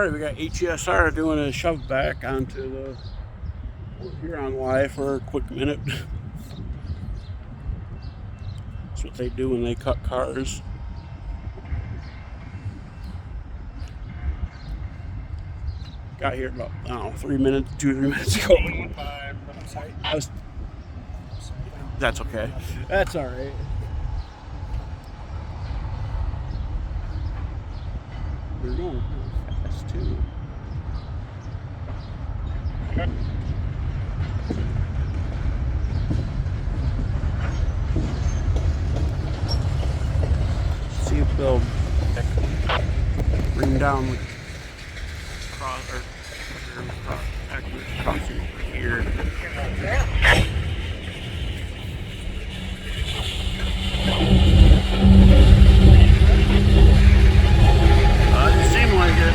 Alright, we got HESR doing a shove back onto the... We're here on live for a quick minute. That's what they do when they cut cars. Got here about, I don't know, 3 minutes, 2 or 3 minutes ago. That's okay. That's alright. They're going fast too. See if they'll bring down the crossing over here. Doesn't seem like it.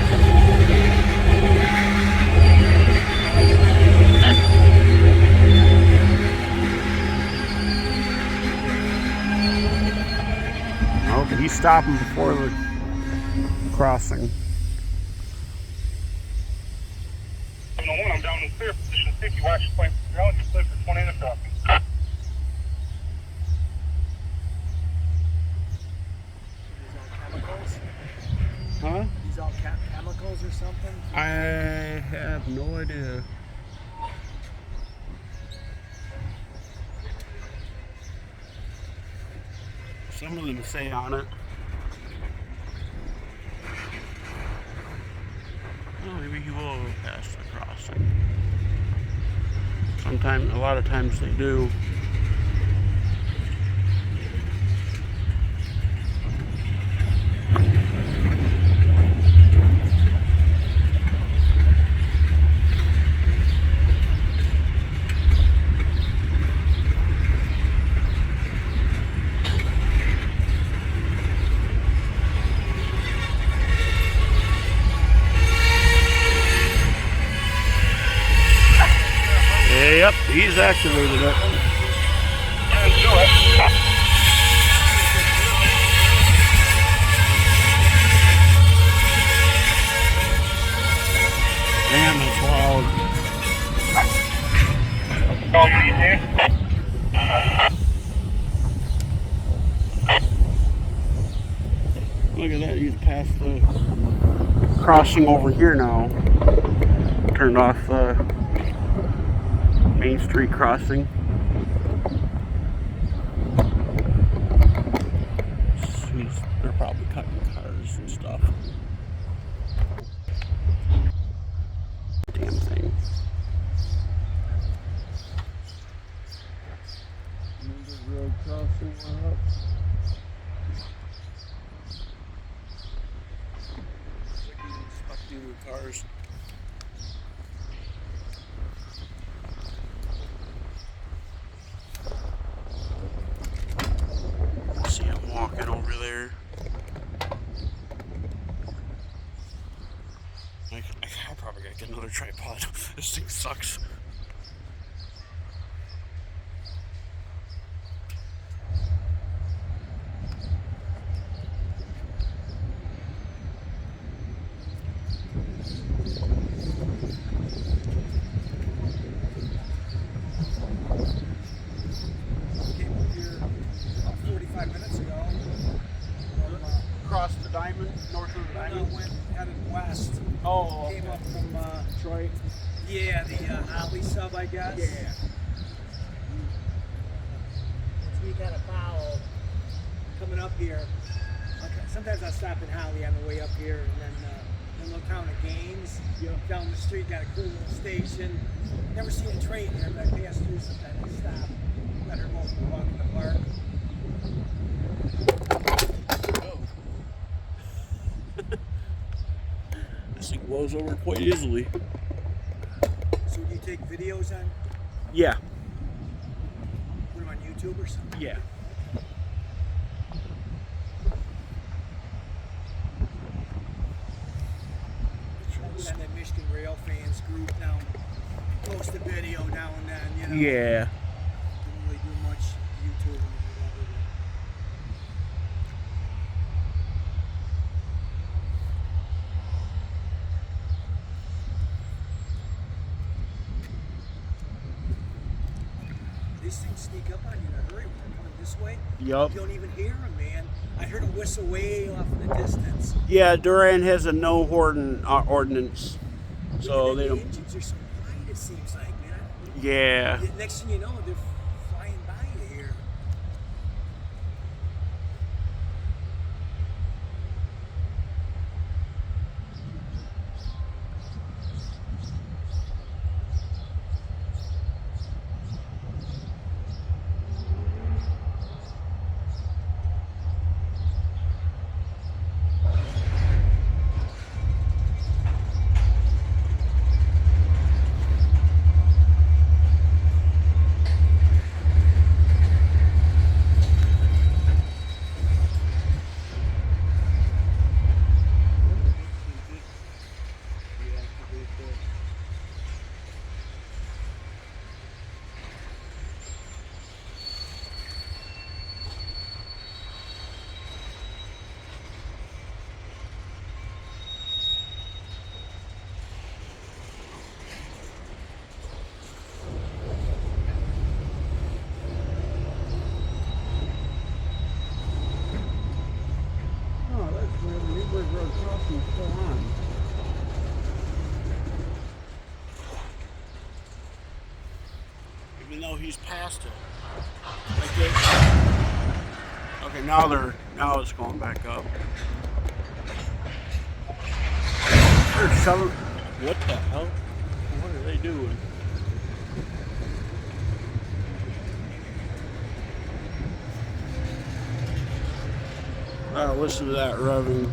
Oh, he's stopping before the crossing. I'm down in clear position 50, watch the point for ground, you slip for 20 in the crossing. These all chemicals? Huh? These all chemicals or something? I have no idea. Some of them say on it. Oh, maybe he will go past the crossing. Sometimes, a lot of times they do. Yep, he's activated it. Damn, it's loud. Look at that, he's past the crossing over here now. Turned off the Main Street crossing. They're probably cutting cars and stuff. Damn thing. The road crossing went up. Looks like he's inspecting the cars. See him walking over there. I probably gotta get another tripod. This thing sucks. Across the diamond, north of the diamond. Went headed west. Oh, Came up from Detroit. yeah, the Holly sub, I guess. Yeah. Once we kind of follow coming up here. Okay. Sometimes I stop in Holly on the way up here, and then the little town of Gaines. Down the street, got a cool little station. Never seen a train there, but I pass through sometimes. I stop, let her both walk in the park. This thing blows over quite easily. So do you take videos on? Yeah. Put them on YouTube or something? Yeah. And that Michigan Rail fans group now post a video now and then, you know. Yeah. Don't really do much YouTube or whatever. these things sneak up on you in a hurry when they're coming this way. Yup. You don't even hear them, man. I heard a whistle way off in the distance. Yeah, Durand has a no horn ordinance, so And they then the don't. engines are so quiet, it seems like, man. Yeah. The next thing you know, they're flying by you here. Oh, that's where the Newburgh Road crossing is still on. Even though he's past it. Okay, now it's going back up. They're shoving. What the hell? What are they doing? Listen to that revving.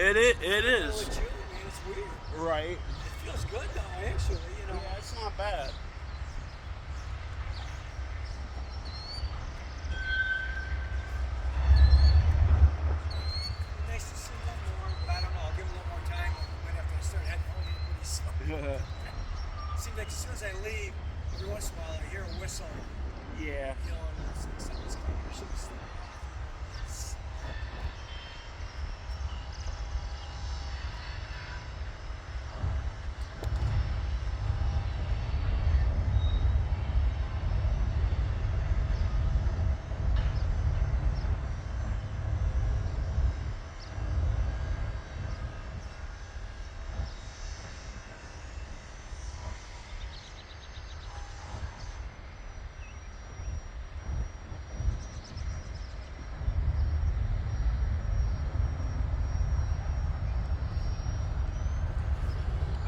It is. Chilly, man. It's weird. Right. It feels good though, actually. You know. Yeah, it's not bad. Nice to see one more, but I don't know. I'll give it a little more time. Right after I start heading home here pretty soon. Seems like as soon as I leave, every once in a while I hear a whistle. Yeah. You know, and it's like something's coming. I should be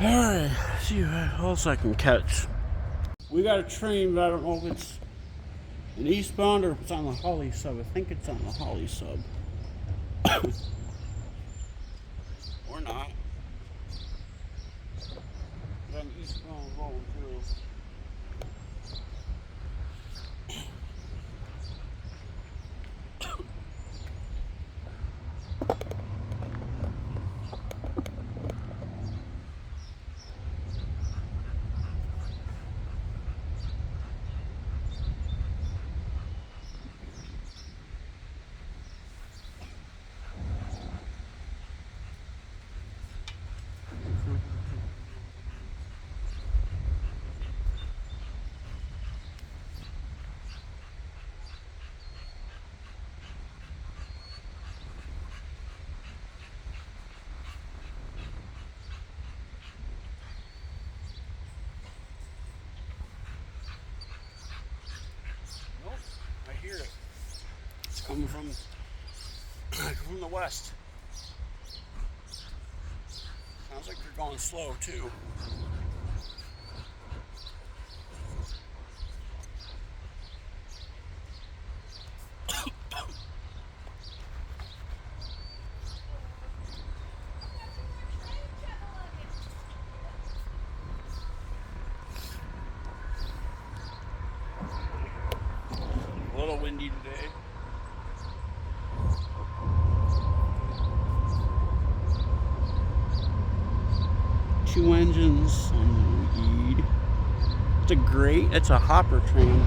Alright, see what else I can catch. We got a train, but I don't know if it's an eastbound or if it's on the Holly sub. I think it's on the Holly sub. Or not. Got an eastbound rolling through. coming from the west. Sounds like they're going slow too. A little windy today. Two engines on the lead. It's a hopper train.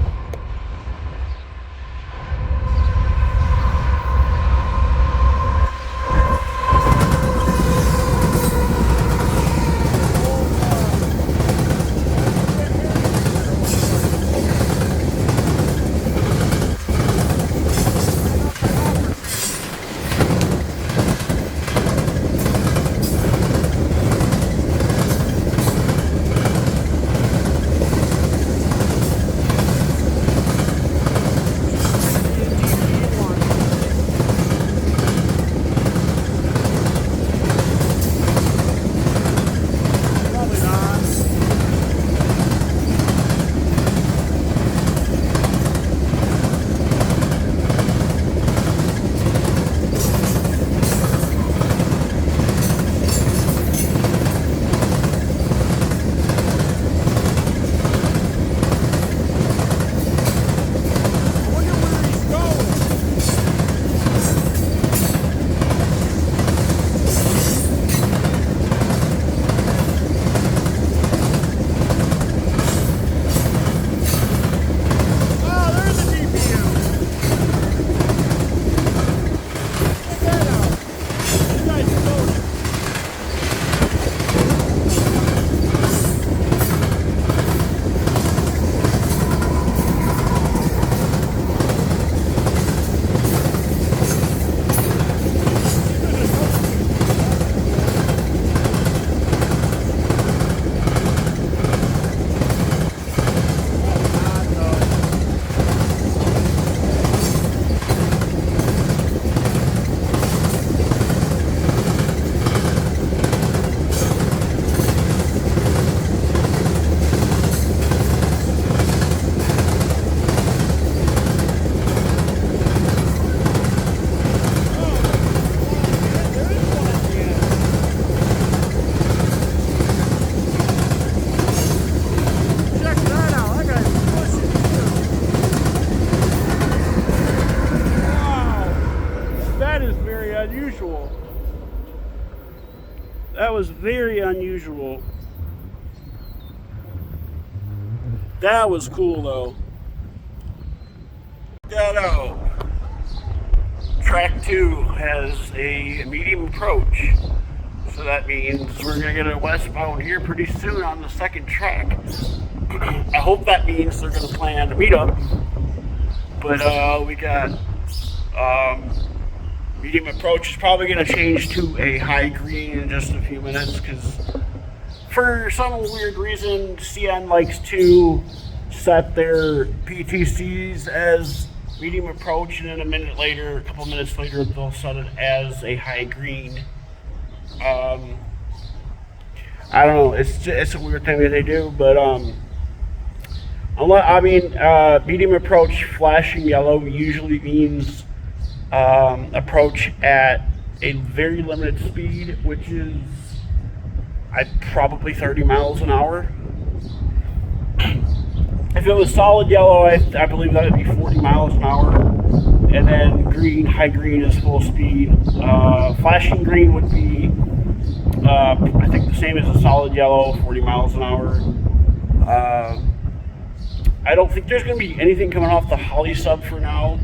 Unusual. That was very unusual. That was cool though. Ditto. Track 2 has a medium approach. So that means we're going to get a westbound here pretty soon on the second track. I hope that means they're going to plan a meetup. But we got medium approach is probably going to change to a high green in just a few minutes because for some weird reason CN likes to set their PTCs as medium approach and then a couple minutes later they'll set it as a high green. I don't know, it's a weird thing that they do, but medium approach flashing yellow usually means approach at a very limited speed, which is probably 30 miles an hour. If it was solid yellow, I believe that would be 40 miles an hour. And then green, high green is full speed. Flashing green would be, I think the same as a solid yellow, 40 miles an hour. I don't think there's going to be anything coming off the Holly sub for now.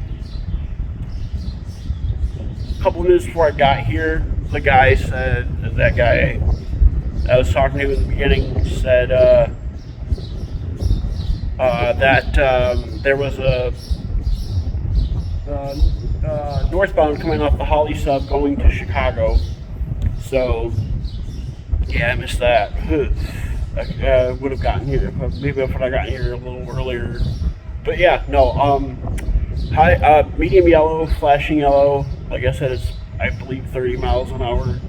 A couple minutes before I got here, the guy said, that guy I was talking to in the beginning said that there was a northbound coming off the Holly sub going to Chicago. So, yeah, I missed that. I would have gotten here. Maybe if I got here a little earlier. But yeah, no, Medium yellow, flashing yellow. Like I said, it's I believe 30 miles an hour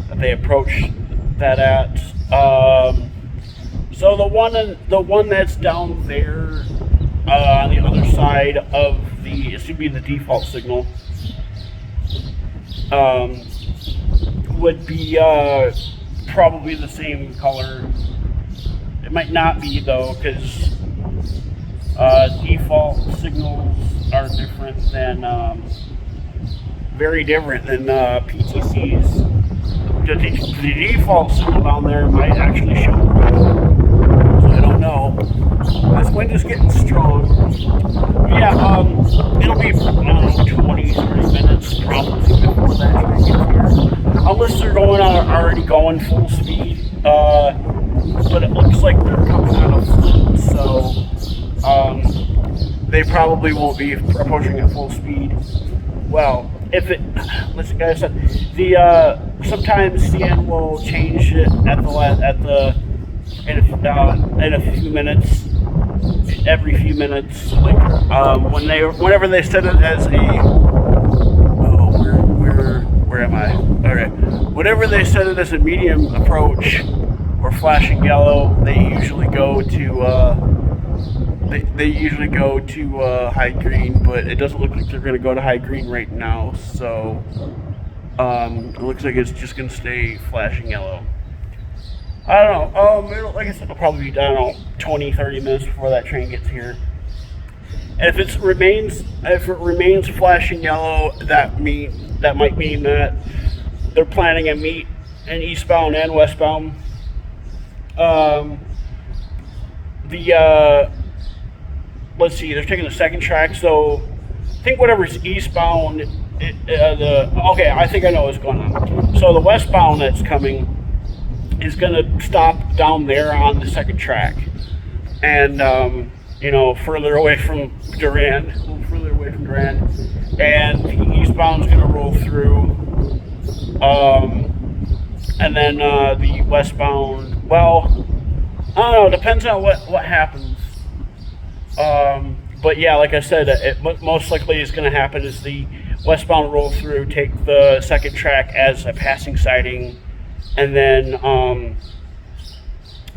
that they approach that at. So the one that's down there on the other side of it should be the default signal. Would be probably the same color. It might not be though, because default signals are different than very different than PTCs. The default signal down there might actually show red, so I don't know. This wind is getting strong. Yeah, it'll be, I don't know, 20, 30 minutes probably before that train gets here. Unless they're already going full speed. But it looks like they're coming out of Flint, so they probably won't be approaching at full speed. Well, listen, guys, sometimes CN will change it in a few minutes, every few minutes. Like whenever they set it as where am I? Okay, whenever they set it as a medium approach or flashing yellow, they usually go to high green, but it doesn't look like they're going to go to high green right now, so it looks like it's just going to stay flashing yellow. I don't know, like I said, it'll probably be, I don't know, 20, 30 minutes before that train gets here. And if it remains flashing yellow, that might mean that they're planning a meet in eastbound and westbound. Let's see, they're taking the second track, so I think whatever's eastbound, okay, I think I know what's going on. So the westbound that's coming is going to stop down there on the second track, and further away from Durand, a little further away from Durand, and the eastbound's going to roll through, and then the westbound, well, I don't know, depends on what happens. But yeah, like I said, it most likely is going to happen is the westbound roll through, take the second track as a passing siding, and then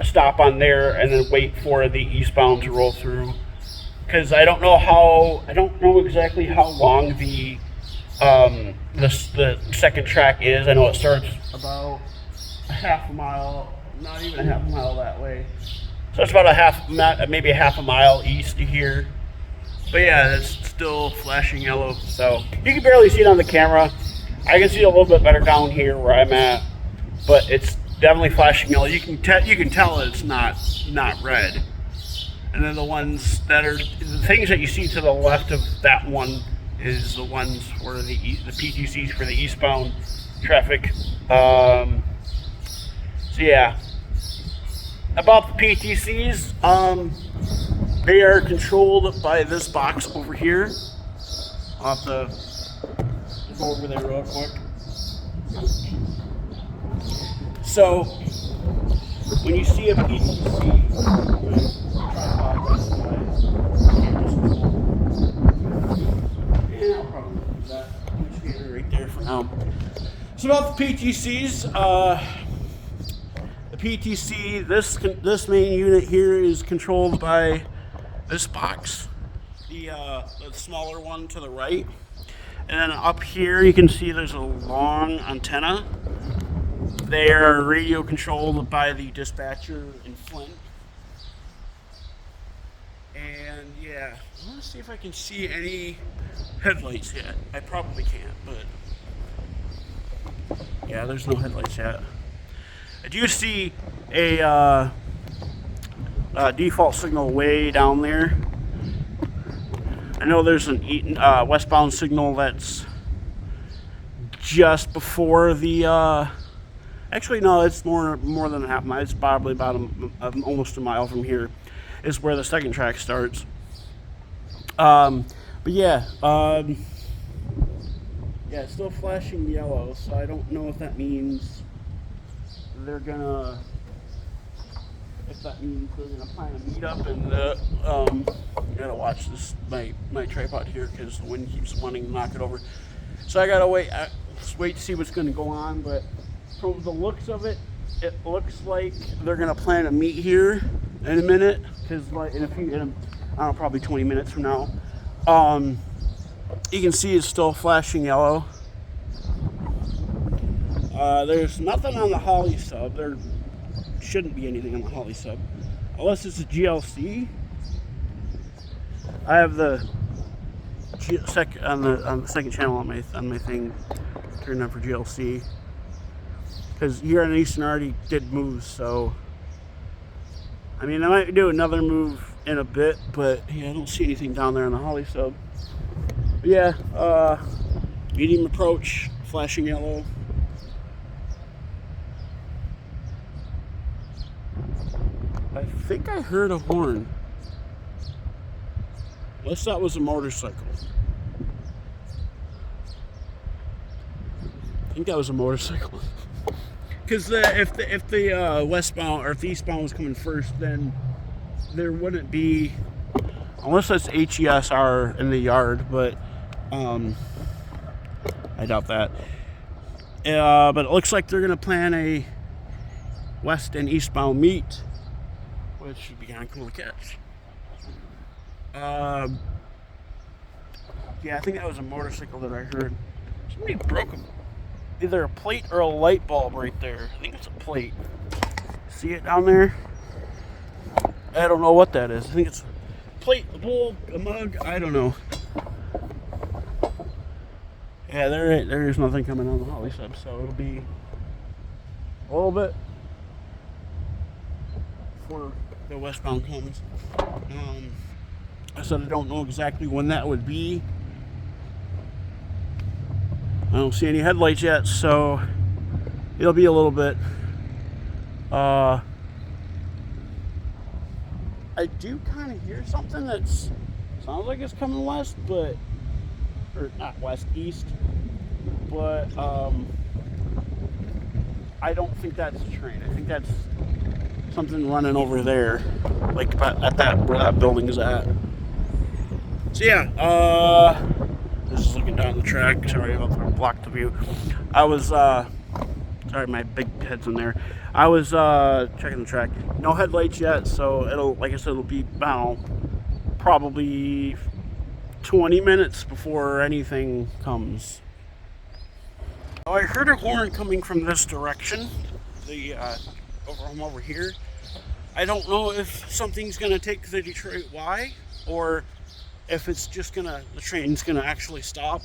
stop on there, and then wait for the eastbound to roll through. Because I don't know exactly how long the second track is. I know it starts about a half a mile, not even a half a mile that way. So it's about maybe a half a mile east of here. But yeah, it's still flashing yellow. So you can barely see it on the camera. I can see it a little bit better down here where I'm at, but it's definitely flashing yellow. You can tell that it's not red. And then the things that you see to the left of that one is the ones where the PTCs for the eastbound traffic. So yeah. About the PTCs, they are controlled by this box over here. I'll have to go over there real quick. So, when you see a PTC, I'll probably put that indicator right there for now. So about the PTCs, PTC, this main unit here is controlled by this box, the smaller one to the right, and then up here you can see there's a long antenna. They are radio controlled by the dispatcher in Flint. And yeah, I want to see if I can see any headlights yet. I probably can't, but yeah, there's no headlights yet. I do see a default signal way down there. I know there's an westbound signal that's just before the. Actually, no, it's more than a half mile. It's probably about almost a mile from here, is where the second track starts. But yeah, yeah, it's still flashing yellow, so I don't know if that means they're gonna plan a meetup gotta watch this my tripod here because the wind keeps wanting to knock it over. So I gotta wait. Just wait to see what's gonna go on. But from the looks of it, it looks like they're gonna plan a meet here in a minute. Because like I don't know, probably 20 minutes from now. You can see it's still flashing yellow. There's nothing on the Holly sub. There shouldn't be anything on the Holly sub, unless it's a GLC. I have the on the second channel on my thing turned on for GLC because here on Eastern already did moves. So I mean, I might do another move in a bit, but yeah, I don't see anything down there on the Holly sub. But yeah, medium approach, flashing yellow. I think I heard a horn. Unless that was a motorcycle. I think that was a motorcycle. Because if the westbound or if the eastbound was coming first, then there wouldn't be, unless that's HESR in the yard, but I doubt that. But it looks like they're gonna plan a west and eastbound meet, which should be kind of cool to catch. Yeah, I think that was a motorcycle that I heard. Somebody broke either a plate or a light bulb right there. I think it's a plate. See it down there? I don't know what that is. I think it's a plate, a bowl, a mug. I don't know. Yeah, there is nothing coming on the Holly sub, so it'll be a little bit before the westbound comes. I said I don't know exactly when that would be. I don't see any headlights yet, so it'll be a little bit. I do kind of hear something that's sounds like it's coming west, but or not west, east. But I don't think that's a train. I think that's something running over there, like at that where that building is at. So yeah, this is looking down the track. Sorry about that, blocked the view. I was sorry, my big head's in there. I was checking the track. No headlights yet, so it'll, like I said, it'll be about probably 20 minutes before anything comes. Oh, I heard a horn coming from this direction. Over here. I don't know if something's gonna take the Detroit Y or if it's just the train's gonna actually stop.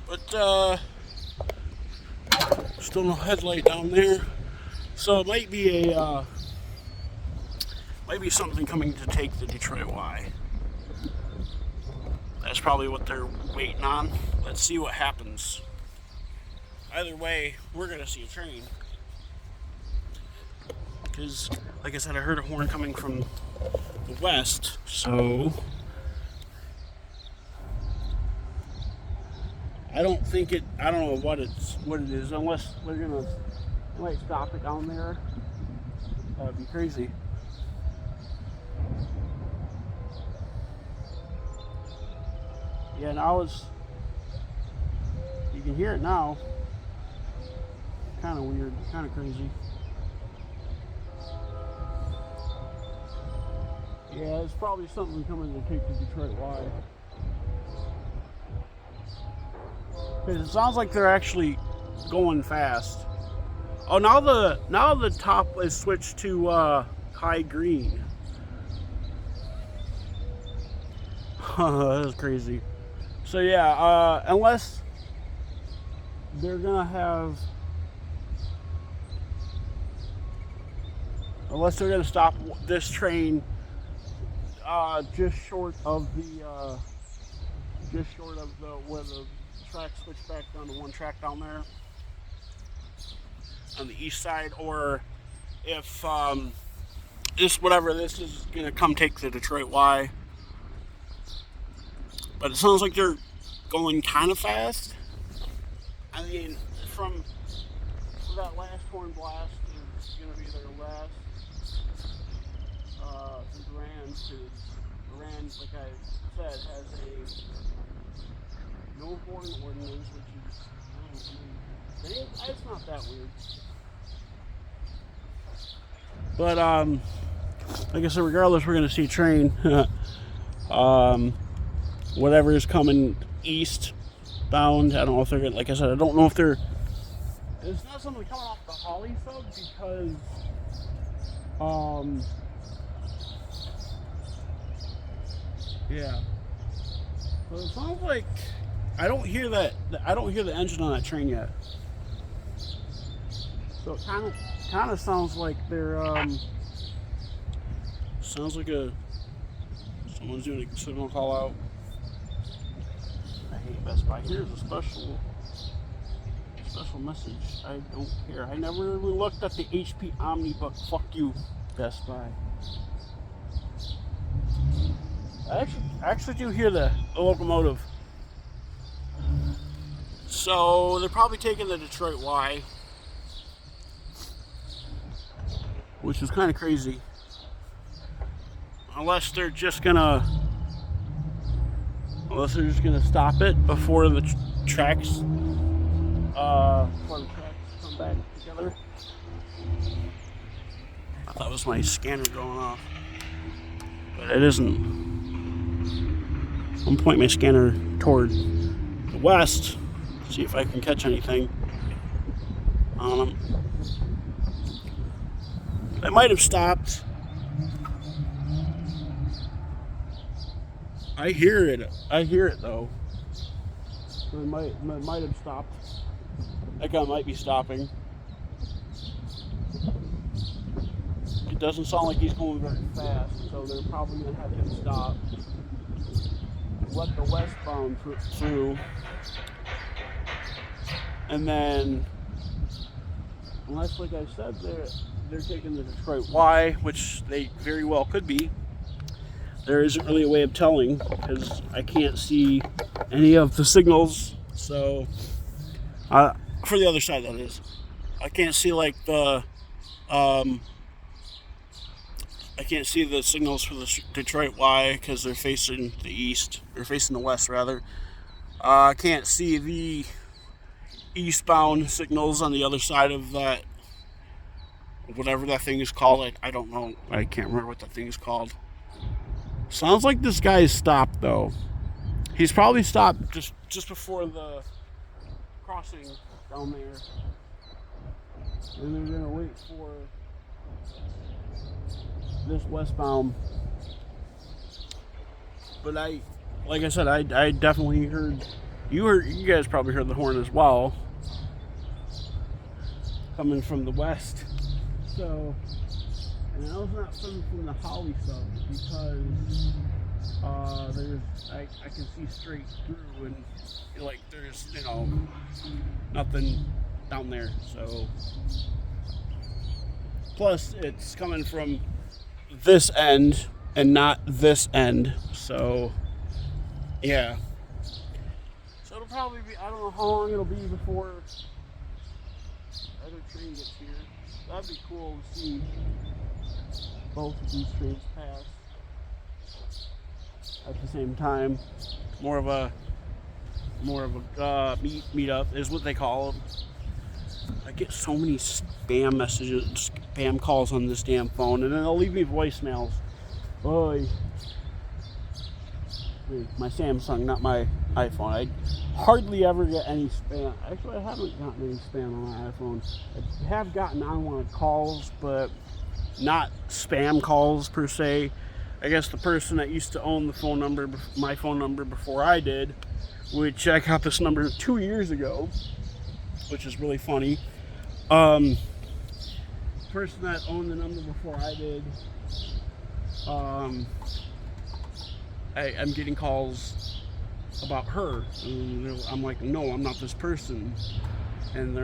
But still no headlight down there, so it might be something coming to take the Detroit Y. That's probably what they're waiting on. Let's see what happens. Either way, we're gonna see a train. Because, like I said, I heard a horn coming from the west, so I don't know what it is, unless they might stop it down there. That would be crazy. Yeah, now you can hear it now. Kind of weird, kind of crazy. Yeah, it's probably something coming to take the Detroit Y. Because it sounds like they're actually going fast. Oh, now the top is switched to high green. That is crazy. So yeah, unless they're gonna stop this train just short of where the track switched back down to one track down there on the east side, or if this is gonna come take the Detroit Y. But it sounds like they're going kind of fast. I mean, from that last horn blast is gonna be their last. from Durand, because Durand, like I said, has a no horn ordinance, which is, it's not that weird. But, like I said, regardless, we're going to see train. Whatever is coming eastbound. I don't know if they're, like I said, I don't know if they're, it's not something coming off the Holly sub because, yeah. So it sounds like, I don't hear the engine on that train yet. So it kind of sounds like they're, sounds like someone's doing a signal call out. I hate Best Buy. Here's a special message. I don't care. I never really looked at the HP Omnibook. Fuck you, Best Buy. I actually do hear the locomotive. So they're probably taking the Detroit Y, which is kind of crazy. Unless they're just gonna stop it before the tracks come back together. I thought it was my scanner going off, but it isn't. I'm gonna point my scanner toward the west, see if I can catch anything on them. It might have stopped. I hear it though. So it might have stopped. That guy might be stopping. It doesn't sound like he's going very fast, so they're probably gonna have him stop. Let the westbound through, and then, unless, like I said, they're taking the Detroit Y, which they very well could be. There isn't really a way of telling because I can't see any of the signals. So, for the other side, that is, I can't see like I can't see the signals for the Detroit Y because they're facing the east, or facing the west rather. I can't see the eastbound signals on the other side of that, whatever that thing is called. I don't know. I can't remember what that thing is called. Sounds like this guy's stopped though. He's probably stopped just before the crossing down there. And they're gonna wait for this westbound. But like I said, I definitely heard you guys probably heard the horn as well. Coming from the west. So, and I was not from the Holly sub because I can see straight through and like there's nothing down there. So plus it's coming from this end and not this end. So yeah. So it'll probably be, I don't know how long it'll be before the other train gets here. That'd be cool to see both of these trains pass at the same time. More of a meet up is what they call them. I get so many spam messages, spam calls on this damn phone, and then they'll leave me voicemails. Boy, my Samsung, not my iPhone. I hardly ever get any spam. Actually, I haven't gotten any spam on my iPhone. I have gotten unwanted calls, but not spam calls per se. I guess the person that used to own the phone number, my phone number before I did, which I got this number 2 years ago, which is really funny. Person that owned the number before I did, I'm getting calls about her, and I'm like, no, I'm not this person, and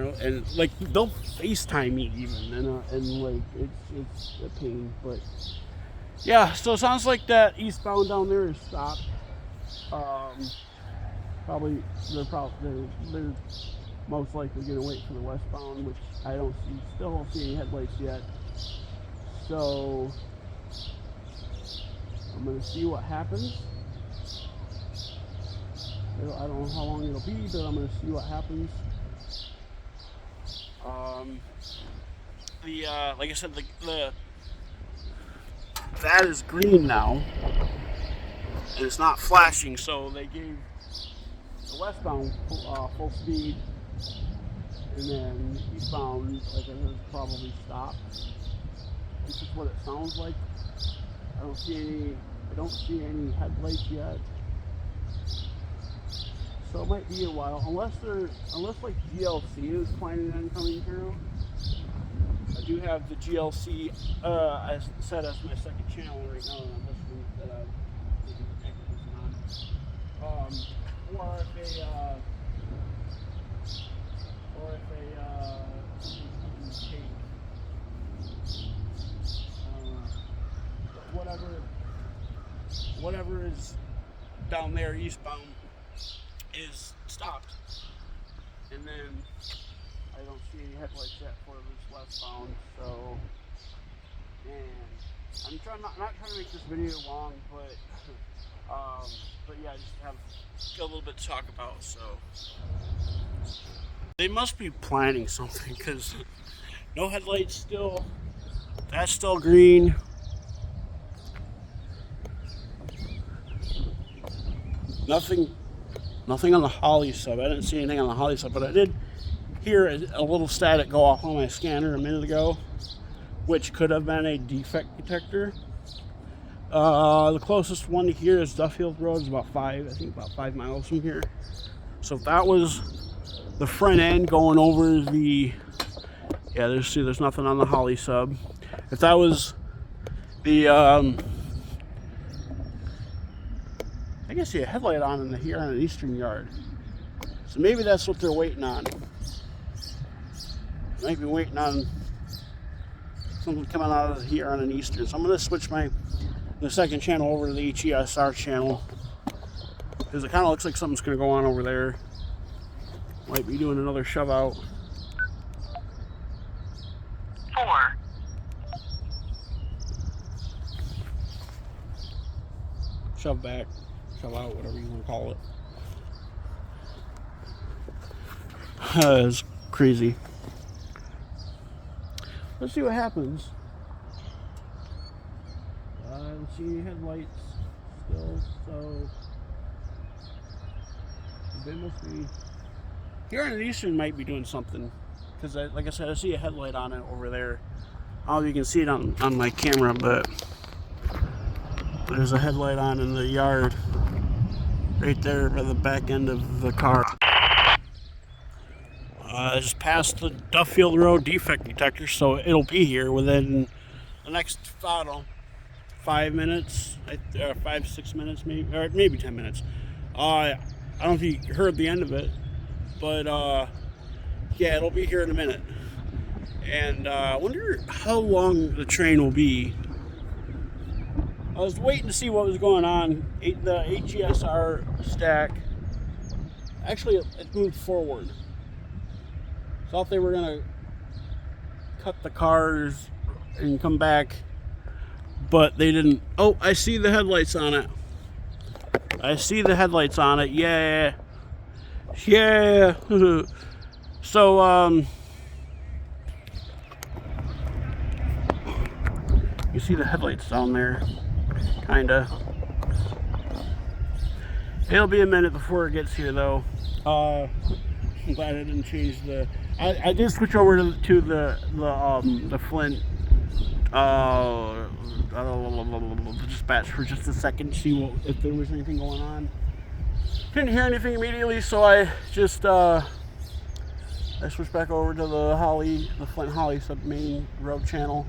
like they'll FaceTime me even, and like it's a pain, but yeah. So it sounds like that eastbound down there is stopped. They're most likely gonna wait for the westbound, which I still don't see any headlights yet. So I'm gonna see what happens. I don't know how long it'll be, but I'm gonna see what happens. Like I said, the that is green now, and it's not flashing. So they gave the westbound full speed, and then eastbound, like I said, probably stopped. This is what it sounds like. I don't see any headlights yet. So it might be a while, unless like GLC is planning on coming through. I do have the GLC set as my second channel right now on this one that I'm on. Or if whatever is down there eastbound is stopped, and then I don't see any headlights yet for this westbound. So, and I'm not trying to make this video long, but yeah, just have a little bit to talk about. So they must be planning something, because no headlights still. That's still green. Nothing on the Holly sub. I didn't see anything on the Holly sub, but I did hear a little static go off on my scanner a minute ago, which could have been a defect detector. The closest one to here is Duffield Road. It's about 5 miles from here. So if that was the front end going over the, yeah, there's nothing on the Holly sub. If that was the, I can see a headlight on here on an eastern yard. So maybe that's what they're waiting on. Might be waiting on something coming out of here on an eastern. So I'm going to switch the second channel over to the HESR channel, because it kind of looks like something's going to go on over there. Might be doing another shove out. 4. Shove back, shove out, whatever you want to call it. It's crazy. Let's see what happens. I don't see any headlights still, so they must be here on the eastern. Might be doing something, because like I said, I see a headlight on it over there. I don't know if you can see it on my camera, but there's a headlight on in the yard right there by the back end of the car. I just passed the Duffield Road defect detector, so it'll be here within the next, I don't know, 5 minutes, 5-6 minutes, maybe, or maybe 10 minutes. I don't know if you heard the end of it, but yeah, it'll be here in a minute. And I wonder how long the train will be. I was waiting to see what was going on. The HESR stack, actually, it moved forward. Thought they were gonna cut the cars and come back, but they didn't. Oh, I see the headlights on it. I see the headlights on it. Yeah, yeah. So you see the headlights down there, kinda. It'll be a minute before it gets here, though. I'm glad I didn't change the. I did switch over to the Flint dispatch for just a second to see if there was anything going on. Didn't hear anything immediately, so I just I switched back over to the Flint Holly sub main road channel.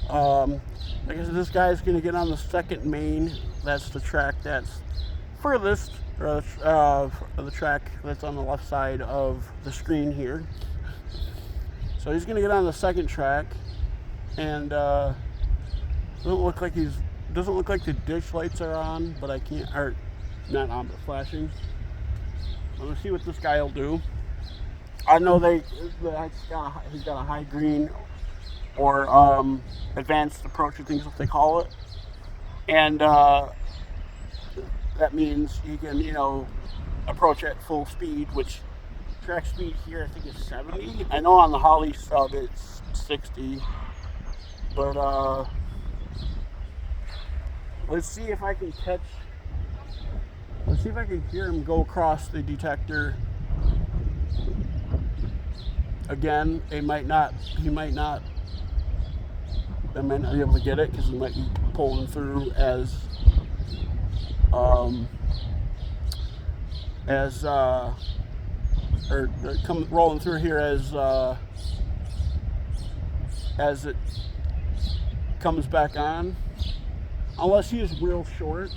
Like I said, this guy's gonna get on the second main. That's the track that's furthest, or the track that's on the left side of the screen here. So he's gonna get on the second track, and doesn't look like the ditch lights are on, but not on, but flashing. I'm gonna see what this guy will do. I know he's got a high green or advanced approach, I think is what they call it. and that means you can, approach at full speed, which track speed here I think is 70. I know on the Holly sub it's 60, but let's see if I can catch. Let's see if I can hear him go across the detector again. I might not be able to get it because he might be pulling through rolling through here as it comes back on, unless he is real short.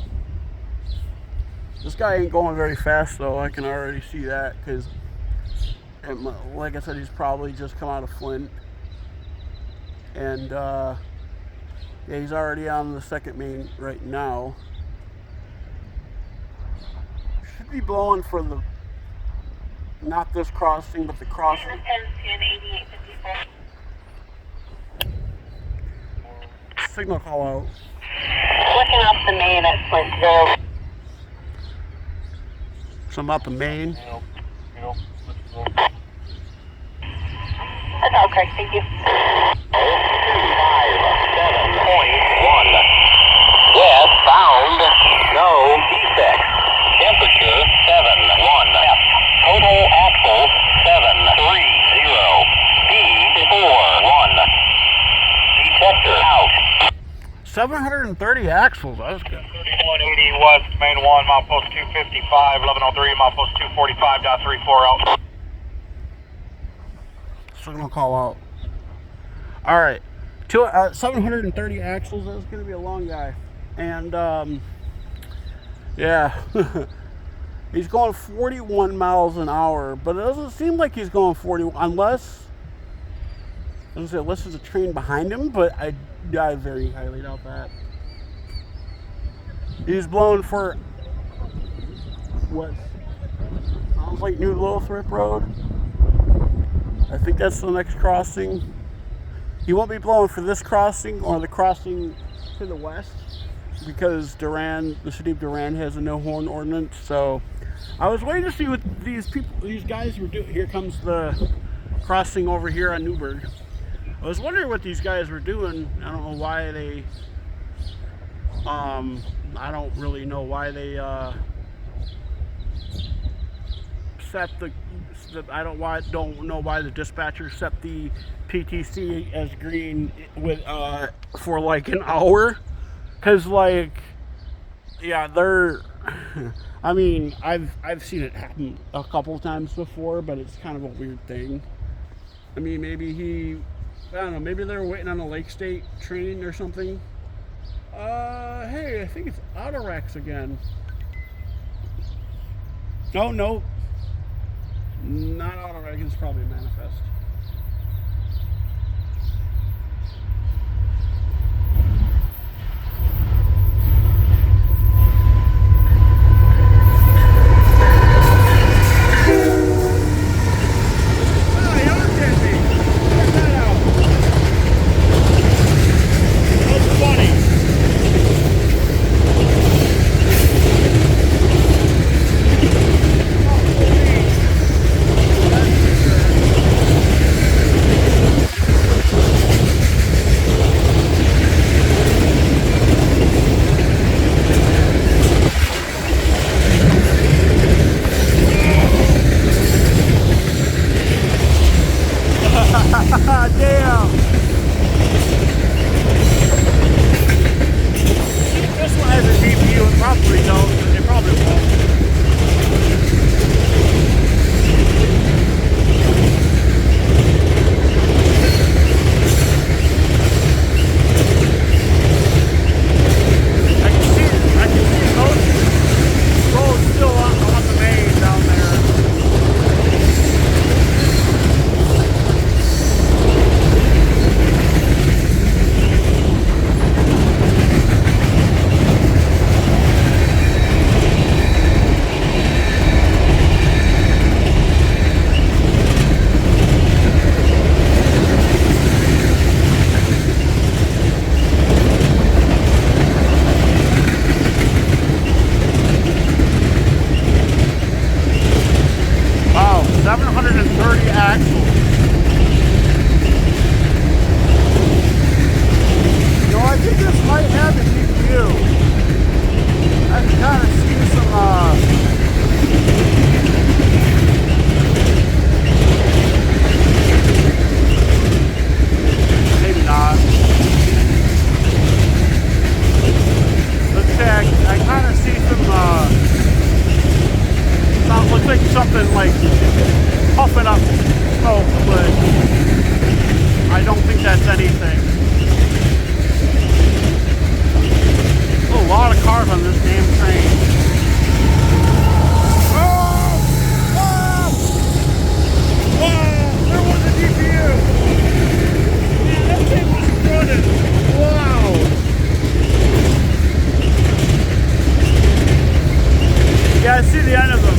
This guy ain't going very fast though, I can already see that, because like I said, he's probably just come out of Flint, and yeah, he's already on the second main right now. Should be blowing for the, not this crossing, but the crossing. Signal call out. Looking up the main at Flintville. So I'm up in Maine. That's all correct, thank you. 5.7.1. Gas found. No defects. Temperature 7.1. Total axle 7.30. Speed 4.1. Detector out. 730 axles. That was good. 3180 West, main 1, milepost 255, 1103, milepost 245.34 out. Signal call out. All right, 730 axles. That's gonna be a long guy, and yeah, he's going 41 miles an hour, but it doesn't seem like he's going 40 unless there's a train behind him. But I very highly doubt that. He's blowing for what sounds like New Lothrop Road. I think that's the next crossing. He won't be blowing for this crossing or the crossing to the west, because Durand, the city of Durand, has a no horn ordinance. So I was waiting to see what these guys were doing. Here comes the crossing over here on Newburgh. I was wondering what these guys were doing. I don't know why they. I don't really know why they set the. I don't know why the dispatcher set the PTC as green with for like an hour, because yeah, they're. I mean, I've seen it happen a couple times before, but it's kind of a weird thing. I mean, maybe I don't know, maybe they were waiting on a Lake State train or something. Hey, I think it's Autorex again. Oh, no. Not Autorex, it's probably Manifest. like something like puffing up smoke, but I don't think that's anything. A lot of cars on this damn train. Oh! Oh! Oh! There was a DPU! Man, that thing was running. Wow! Yeah, I see the end of them.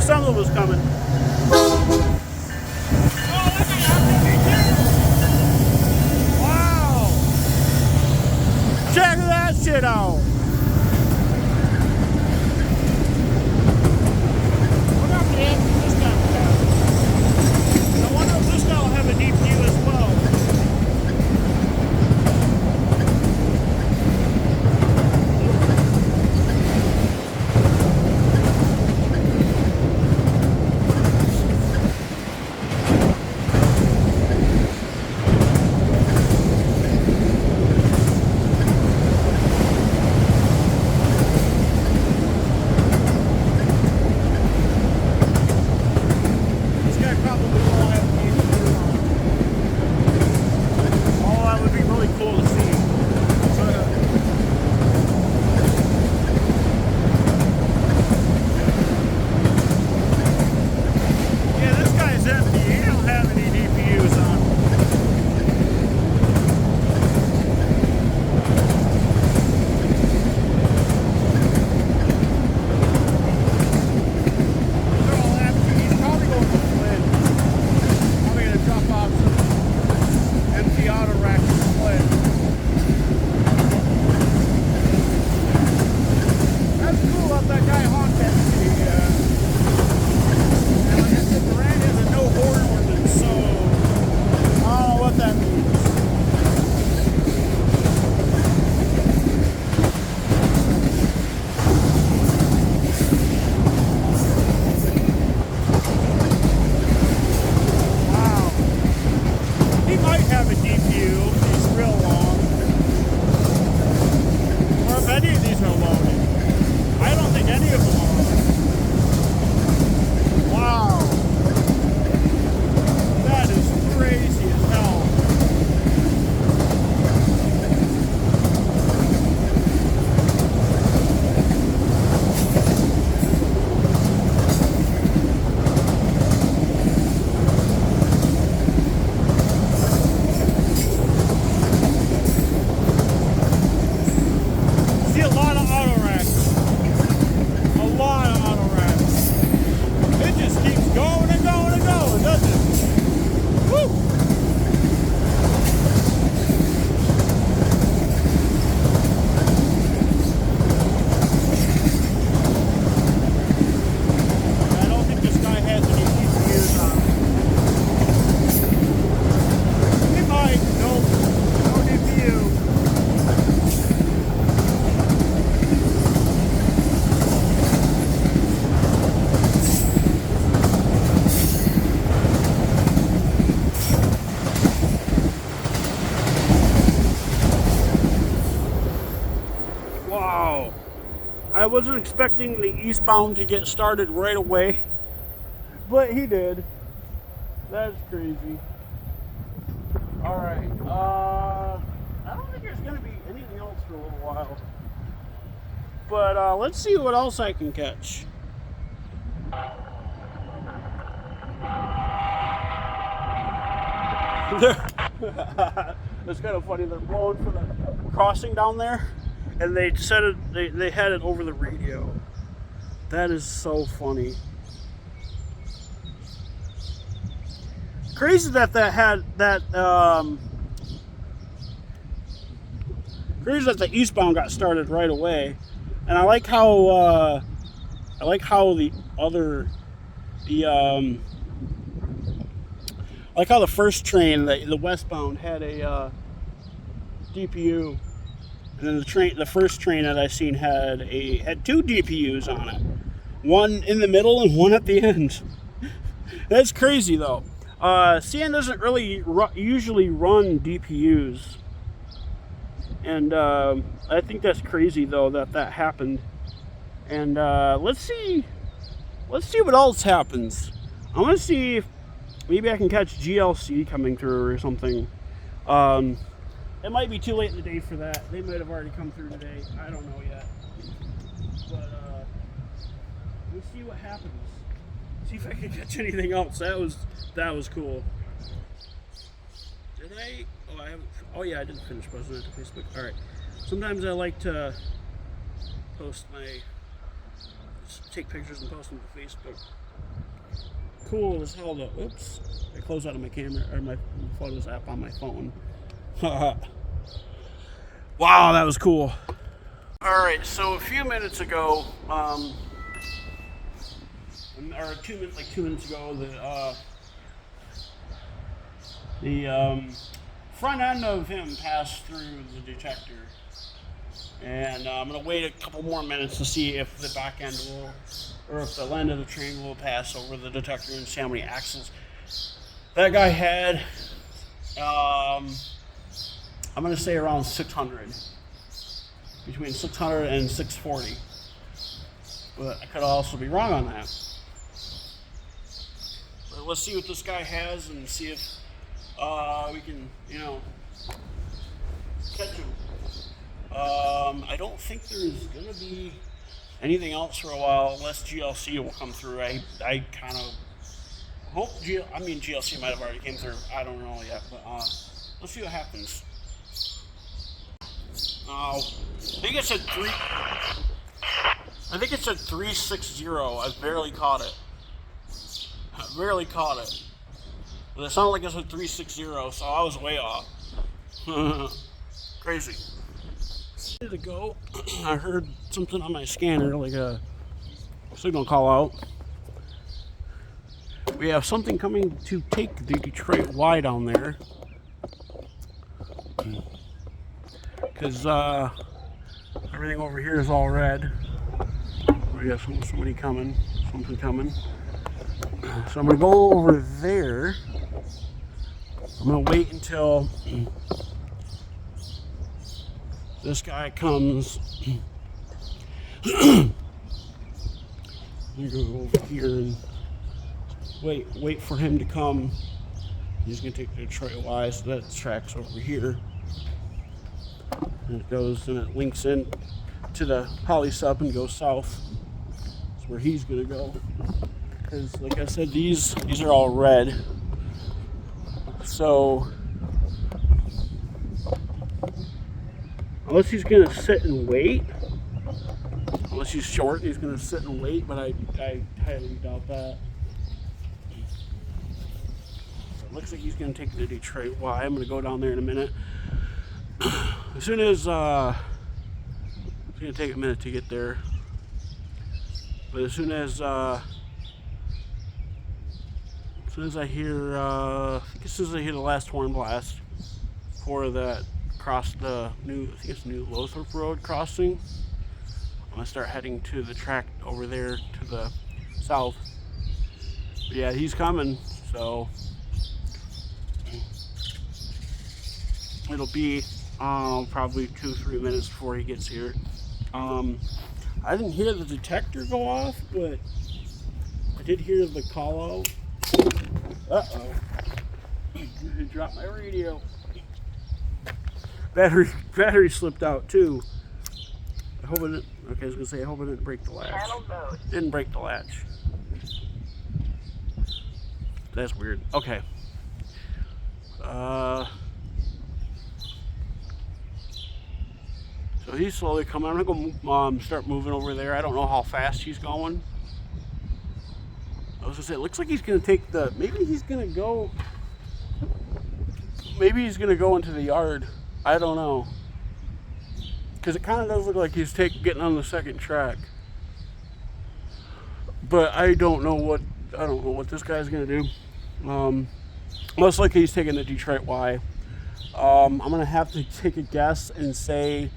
Something was coming. Wow! Check that shit out. What up, man? This guy will have. I wonder if this guy will have a DPU as well. That guy honked at me. And like I said, Durand has a no horn ordinance, so I don't know what that means. Wow. He might have a DPU if he's real long. Or if any of these are loaded. I don't think any of them are. Wow. That is crazy as hell. See a lot of auto racks. A lot of auto racks. It just keeps going and going and going, doesn't it? Woo! I don't think this guy has any DPUs on him. He might. Nope. No DPU. Wow. I wasn't expecting the eastbound to get started right away, but he did. That's crazy. Alright, I don't think there's going to be anything else for a little while. But let's see what else I can catch. It's kind of funny, they're blowing for the crossing down there, and they said it. They had it over the radio. That is so funny. Crazy that had that. Crazy that the eastbound got started right away, and I like how the first train, the westbound, had a DPU, and then the first train that I seen had two DPUs on it, one in the middle and one at the end. That's crazy though. CN doesn't really usually run DPUs, and I think that's crazy though that happened. And let's see what else happens. I want to see if maybe I can catch GLC coming through or something. It might be too late in the day for that. They might have already come through today. I don't know yet. But we'll see what happens. See if I can catch anything else. That was cool. Did I? Oh, I haven't. Oh yeah, I didn't finish posting it to Facebook. All right. Sometimes I like to take pictures and post them to Facebook. Cool as hell though. Oops. I closed out of my camera or my photos app on my phone. Wow, that was cool. Alright, so a few minutes ago, or 2 minutes ago, the front end of him passed through the detector. And I'm going to wait a couple more minutes to see if the back end will, or if the end of the train will pass over the detector and see how many axles that guy had. I'm going to say around 600. Between 600 and 640. But I could also be wrong on that. But let's see what this guy has and see if we can, catch him. I don't think there's going to be anything else for a while unless GLC will come through. I kind of hope GLC might have already came through. I don't know yet, but let's see what happens. I think it said 360. I barely caught it. But it sounded like it said 360, so I was way off. Crazy. A minute ago, I heard something on my scanner, like a signal call out. We have something coming to take the Detroit Y down there. Because everything over here is all red. We got something coming. So I'm going to go over there. I'm going to wait until this guy comes. I'm going to go over here and wait for him to come. He's going to take the Detroit Y, so that tracks over here. And it goes and it links in to the poly sub and goes south. That's where he's gonna go. Because like I said, these are all red. So unless he's gonna sit and wait, unless he's short, he's gonna sit and wait. But I highly doubt that. It looks like he's gonna take the Detroit Y. I'm gonna go down there in a minute. As soon as, it's going to take a minute to get there, but as soon as I hear, as soon as I hear the last horn blast for that cross the new Lothrop Road crossing, I'm going to start heading to the track over there to the south. But yeah, he's coming, so it'll be probably 2-3 minutes before he gets here. I didn't hear the detector go off, but I did hear the call out. Uh-oh. I dropped my radio. Battery slipped out too. I hope it didn't, okay, I was gonna say I hope it didn't break the latch. Didn't break the latch. That's weird. Okay. So he's slowly coming. I'm gonna go start moving over there. I don't know how fast he's going. I was gonna say, it looks like he's gonna take the. Maybe he's gonna go. Maybe he's gonna go into the yard. I don't know. Because it kind of does look like he's getting on the second track. But I don't know what this guy's gonna do. Most likely he's taking the Detroit Y. I'm gonna have to take a guess and say,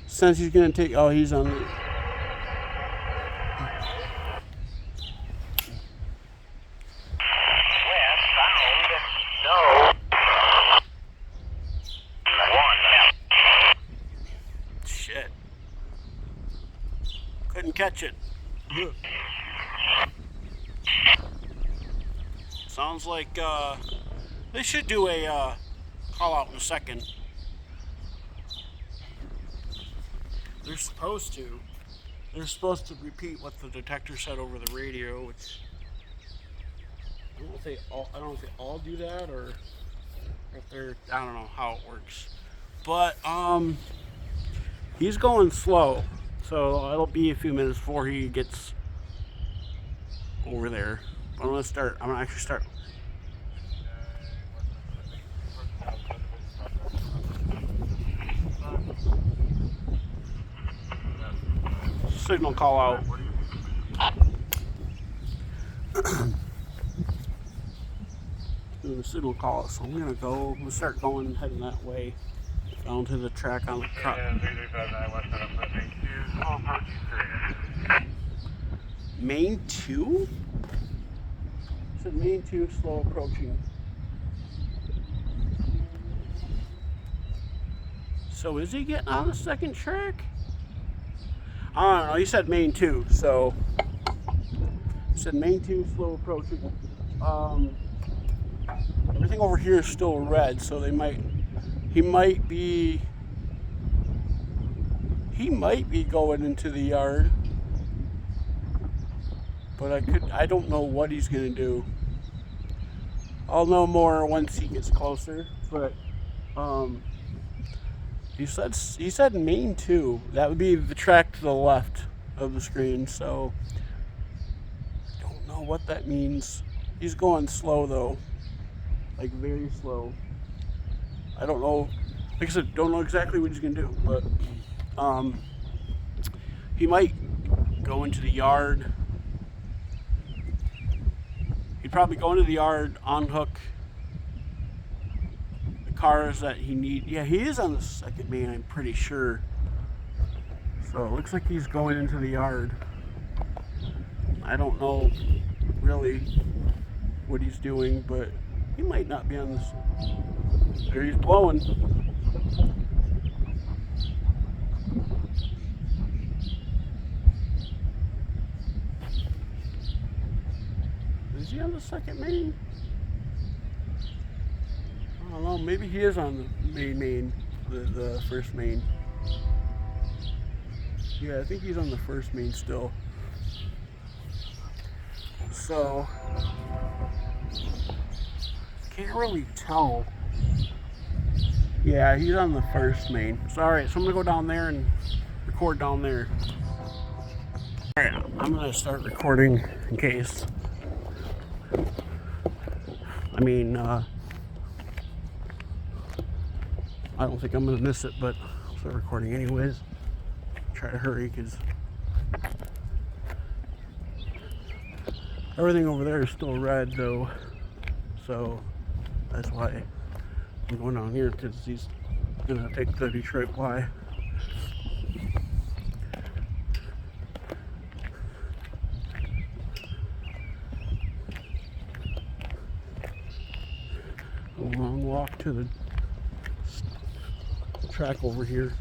since he's gonna take, oh, he's on. Shit. Couldn't catch it. Sounds like they should do a call out in a second. They're supposed to. They're supposed to repeat what the detector said over the radio, which I don't know if they all do that, or if they're, I don't know how it works. But he's going slow, so it'll be a few minutes before he gets over there. I'm gonna actually start. Signal call out. Doing a signal call out, so I'm gonna start going, heading that way down to the track on the truck. Main 2? It said main 2, slow approaching. So is he getting on the second track? I don't know, he said main 2, so he said main 2, slow approaching. Everything over here is still red, so he might be going into the yard. But I don't know what he's gonna do. I'll know more once he gets closer, but he said main 2. That would be the track to the left of the screen, so I don't know what that means. He's going slow though. Like very slow. I don't know. Like I said, don't know exactly what he's gonna do, but he might go into the yard. He'd probably go into the yard, unhook the cars that he needs. Yeah, he is on the second main, I'm pretty sure. So it looks like he's going into the yard. I don't know really what he's doing, but he might not be on this. There he's blowing. Is he on the second main? I don't know. Maybe he is on the main, the first main. Yeah, I think he's on the first main still. So can't really tell. Yeah, he's on the first main. So alright, so I'm gonna go down there and record down there. Alright, I'm gonna start recording in case. I mean, I don't think I'm gonna miss it, but I'll start recording anyways. Try to hurry because everything over there is still red though, so that's why I'm going down here, because he's gonna take the Detroit Y. A long walk to the track over here.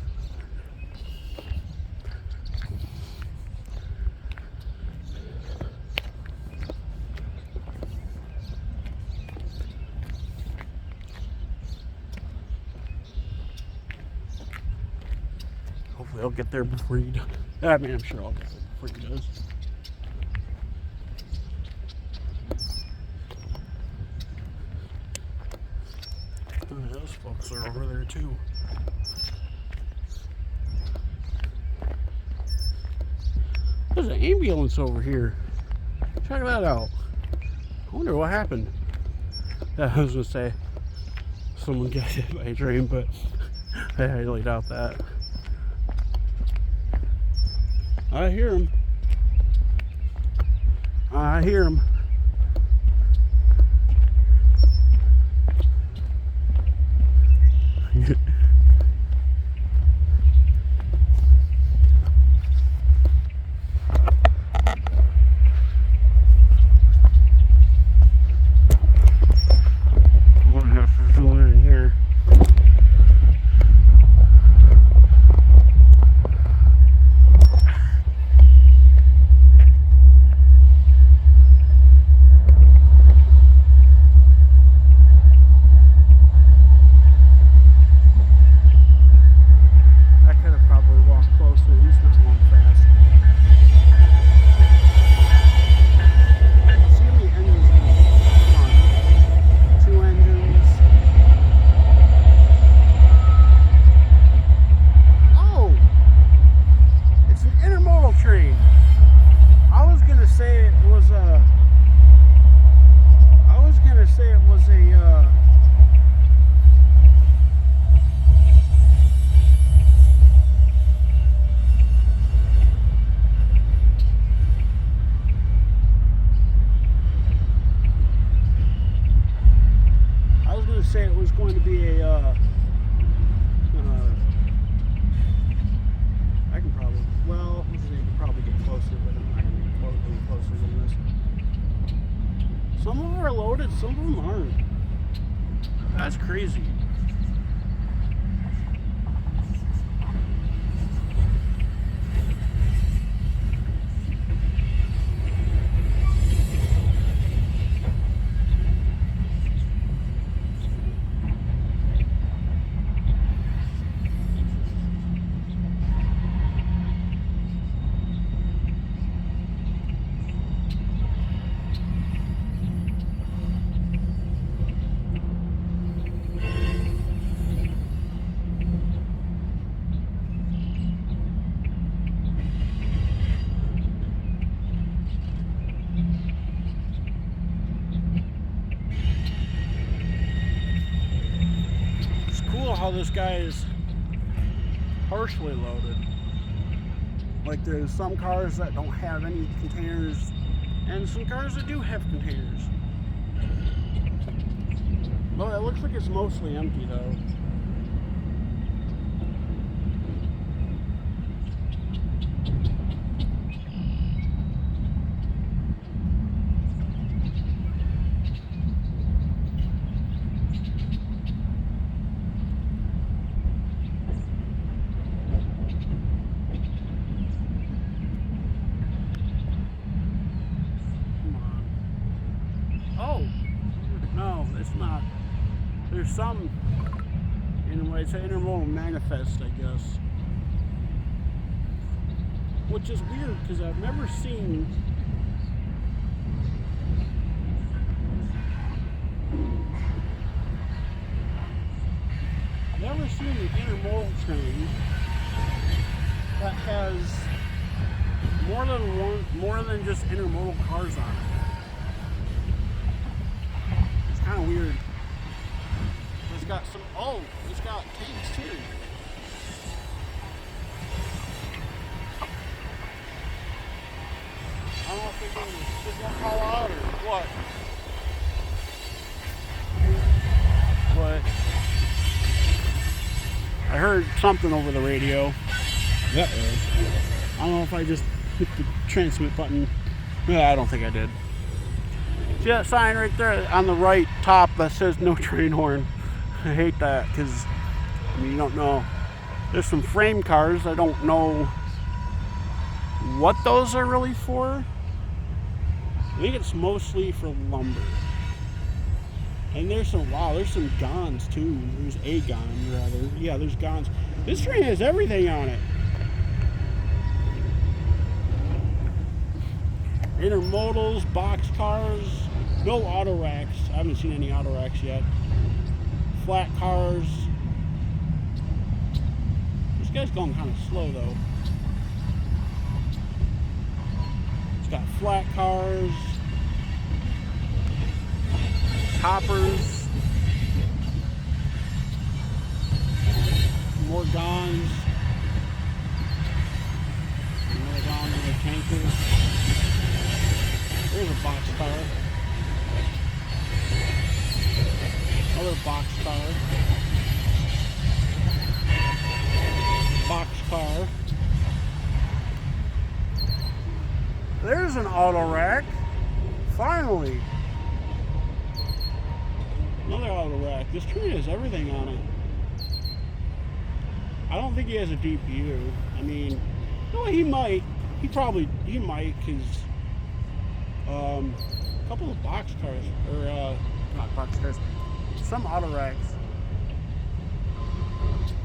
Hopefully I'll get there before he does. I mean, I'm sure I'll get there before he does. Oh, those folks are over there too. ambulance over here. Check that out. I wonder what happened. Yeah, I was gonna say someone got hit by a train, but I highly doubt that. I hear him. I hear him. Say it was going to be a I can probably, well, you can probably get closer, but I'm not going to get any closer than this. Some of them are loaded, some of them aren't. That's crazy. How this guy is partially loaded. Like there's some cars that don't have any containers and some cars that do have containers. Well, it looks like it's mostly empty though. There's some, anyway, it's an intermodal manifest, I guess. Which is weird because I've never seen an intermodal train that has more than just intermodal cars on it. It's kind of weird. It's got some, it's got tanks too. I don't know if they're gonna call out or what. But I heard something over the radio. I don't know if I just hit the transmit button. Yeah, I don't think I did. See that sign right there on the right top that says no train horn? I hate that because you don't know. There's some frame cars. I don't know what those are really for. I think it's mostly for lumber. And there's some Gons too. There's a Gon rather. Yeah, there's Gons. This train has everything on it. Intermodals, box cars, no auto racks. I haven't seen any auto racks yet. Flat cars. This guy's going kind of slow though. flat cars, hoppers, more guns, another gun with a tanker. There's a box car. Another box car. Box car. There's an auto rack. Finally. Another auto rack. This train has everything on it. I don't think he has a DPU. I mean, no, he might. He might, because a couple of box cars, or not box cars, some auto racks.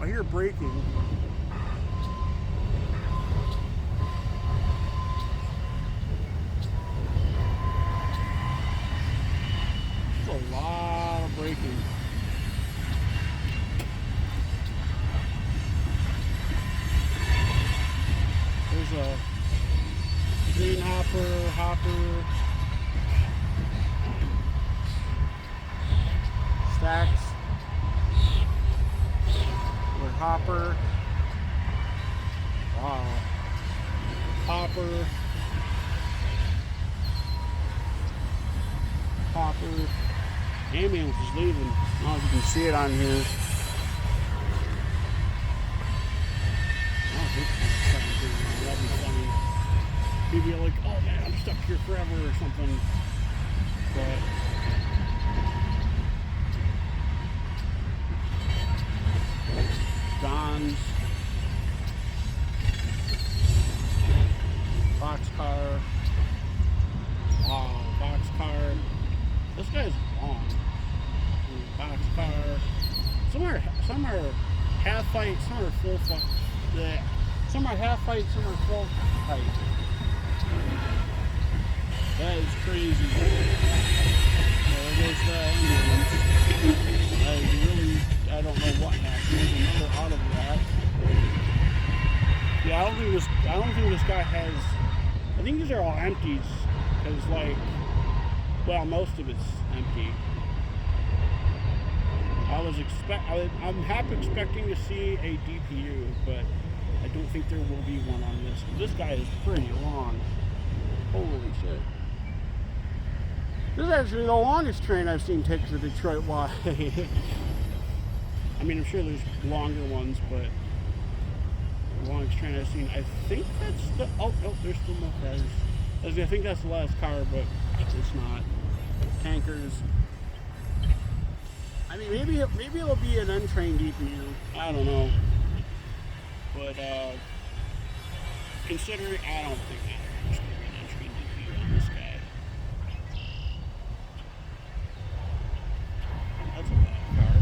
I hear braking. There's a lot of braking. There's a green hopper, stacks, with hopper, wow, hopper, ambulance is leaving. I don't know if you can see it on here. I don't think it's that'd be funny. People are like, oh man, I'm stuck here forever or something. But Don's boxcar. Wow, boxcar. This guy's long. Boxcar. Some are half height, some are full height. Some are half height, some are full height. That is crazy. There goes the ambulance. I don't know what happened. There's another auto rack. Yeah, I don't think this guy has. I think these are all empties, because well, most of it's empty. I'm half expecting to see a DPU, but I don't think there will be one on this. This guy is pretty long. Holy shit. This is actually the longest train I've seen take to Detroit. Why? I mean, I'm sure there's longer ones, but the longest train I've seen, I think that's the, oh, no, there's still more cars. I think that's the last car, but it's not. Tankers. I mean, maybe it'll be an N-train DPU. I don't know. But, considering, I don't think there's going to be an N-train DPU on this guy. That's a bad car.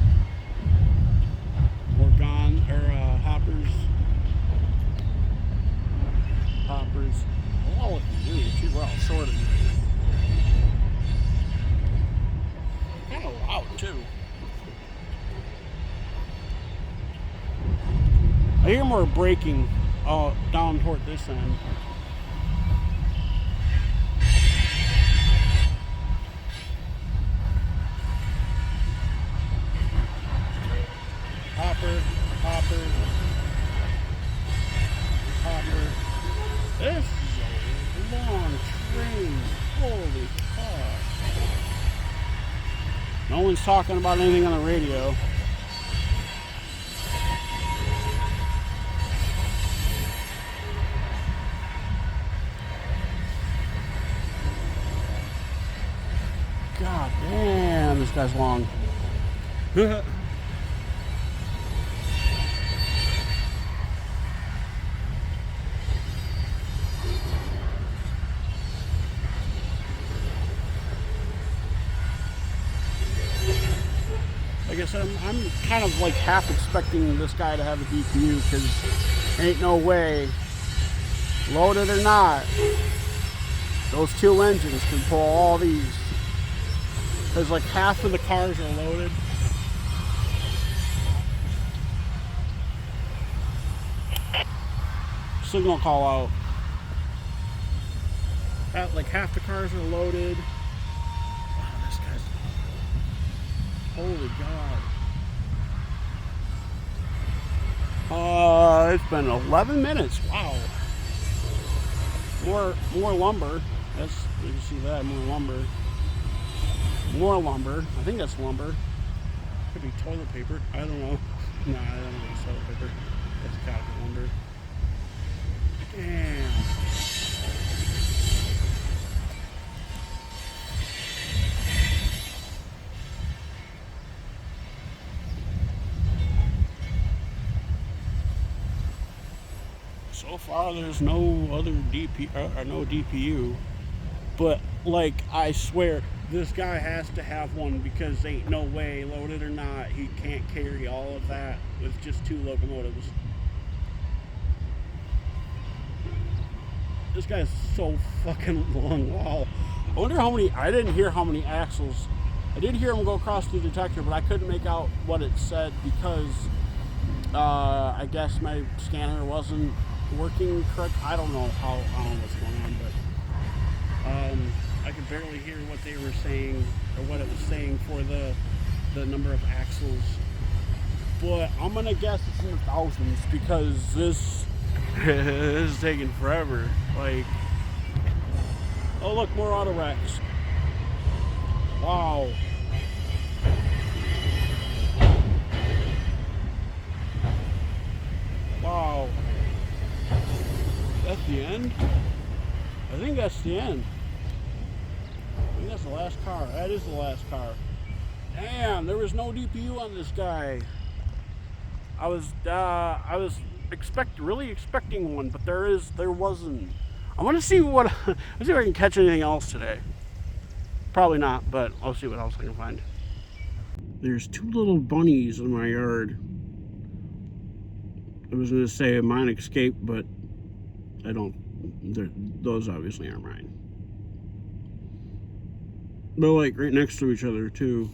Hoppers. All looking really too well sorted. Kind of loud too. I hear more braking down toward this end. Hopper. This is a long train. Holy fuck. No one's talking about anything on the radio. God damn, this guy's long. Like I said, I'm kind of like half expecting this guy to have a DPU, because ain't no way, loaded or not, those two engines can pull all these. Because like half of the cars are loaded. Signal call out. like half the cars are loaded. Wow, this guy's. Holy God. It's been 11 minutes. Wow. More lumber. That's, you can see that, more lumber. More lumber. I think that's lumber. Could be toilet paper. I don't know. No, I don't think it's toilet paper. That's gotta be lumber. Damn. So far, there's no other no DPU, but like I swear, this guy has to have one because ain't no way, loaded or not, he can't carry all of that with just 2 locomotives. This guy's so fucking long. Wow. I wonder how many. I didn't hear how many axles. I did hear him go across the detector, but I couldn't make out what it said because I guess my scanner wasn't working correct. I don't know what's going on, but I could barely hear what they were saying or what it was saying for the number of axles. But I'm gonna guess it's in the thousands because this is taking forever. Like, oh look, more auto wrecks. Wow. Wow. That's the end? I think that's the end. I think that's the last car. That is the last car. Damn, there was no DPU on this guy. I was really expecting one, but there wasn't. I want to see what. Let's see if I can catch anything else today. Probably not, but I'll see what else I can find. There's 2 little bunnies in my yard. I was gonna say mine escaped, but I don't. Those obviously aren't mine. They're like right next to each other too.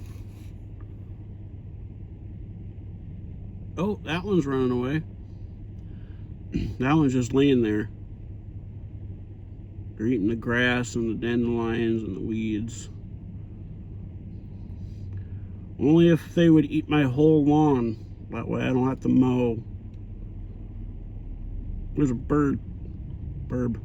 Oh, that one's running away. That one's just laying there. They're eating the grass and the dandelions and the weeds. Only if they would eat my whole lawn. That way I don't have to mow. There's a bird. Burb.